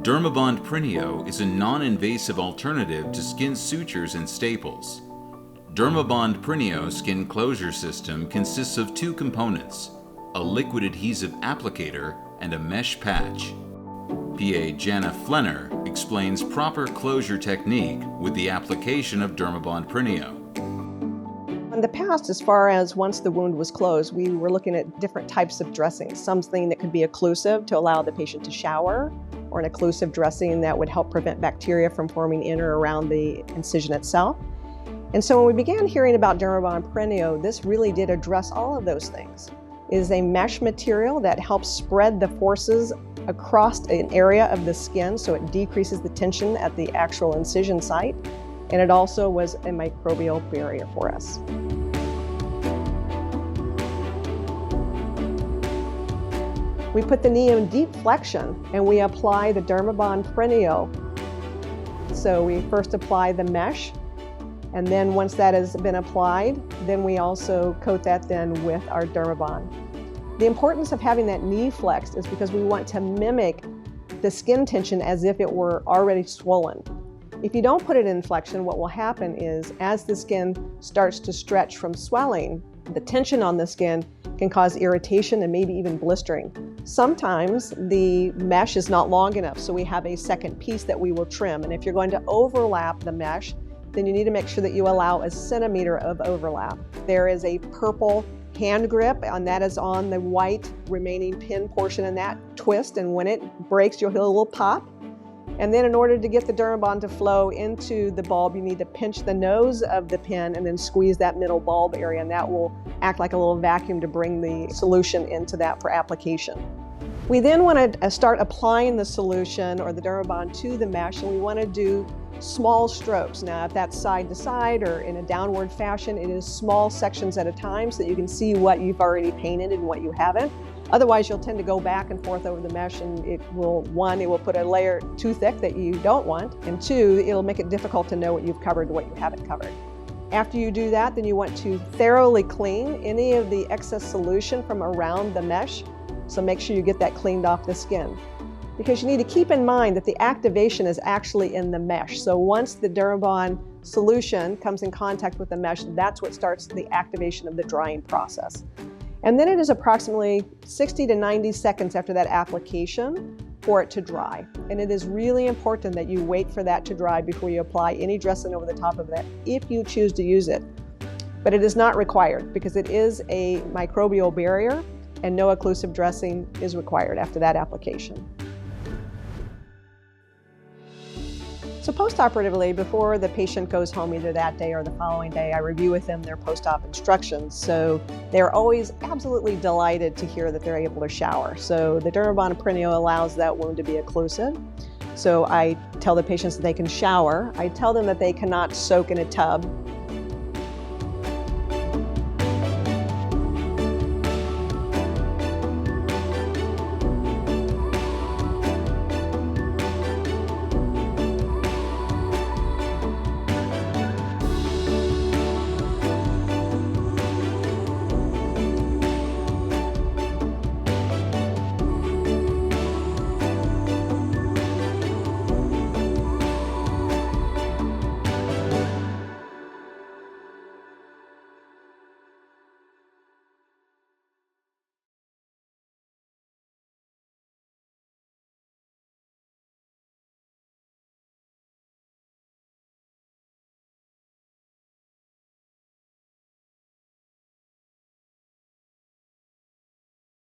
DERMABOND PRINEO is a non-invasive alternative to skin sutures and staples. DERMABOND PRINEO skin closure system consists of two components, a liquid adhesive applicator and a mesh patch. PA Jana Flenner explains proper closure technique with the application of DERMABOND PRINEO. In the past, as far as once the wound was closed, we were looking at different types of dressings. Something that could be occlusive to allow the patient to shower, or an occlusive dressing that would help prevent bacteria from forming in or around the incision itself. And so when we began hearing about DERMABOND PRINEO, this really did address all of those things. It is a mesh material that helps spread the forces across an area of the skin, so it decreases the tension at the actual incision site. And it also was a microbial barrier for us. We put the knee in deep flexion and we apply the DERMABOND PRINEO. So we first apply the mesh, and then once that has been applied, then we also coat that then with our DERMABOND. The importance of having that knee flexed is because we want to mimic the skin tension as if it were already swollen. If you don't put it in flexion, what will happen is as the skin starts to stretch from swelling, the tension on the skin can cause irritation and maybe even blistering. Sometimes the mesh is not long enough, so we have a second piece that we will trim. And if you're going to overlap the mesh, then you need to make sure that you allow a centimeter of overlap. There is a purple hand grip, and that is on the white remaining pin portion in that twist, and when it breaks, you'll hear a little pop. And then in order to get the DERMABOND to flow into the bulb, you need to pinch the nose of the pin and then squeeze that middle bulb area, and that will act like a little vacuum to bring the solution into that for application. We then want to start applying the solution or the DERMABOND to the mesh, and we want to do small strokes. Now, if that's side to side or in a downward fashion, it is small sections at a time so that you can see what you've already painted and what you haven't. Otherwise, you'll tend to go back and forth over the mesh, and it will put a layer too thick that you don't want, and two, it'll make it difficult to know what you've covered and what you haven't covered. After you do that, then you want to thoroughly clean any of the excess solution from around the mesh, so make sure you get that cleaned off the skin. Because you need to keep in mind that the activation is actually in the mesh. So once the DERMABOND solution comes in contact with the mesh, that's what starts the activation of the drying process. And then it is approximately 60 to 90 seconds after that application for it to dry. And it is really important that you wait for that to dry before you apply any dressing over the top of that if you choose to use it. But it is not required because it is a microbial barrier and no occlusive dressing is required after that application. So post-operatively, before the patient goes home either that day or the following day, I review with them their post-op instructions. So they're always absolutely delighted to hear that they're able to shower. So the DERMABOND PRINEO allows that wound to be occlusive. So I tell the patients that they can shower. I tell them that they cannot soak in a tub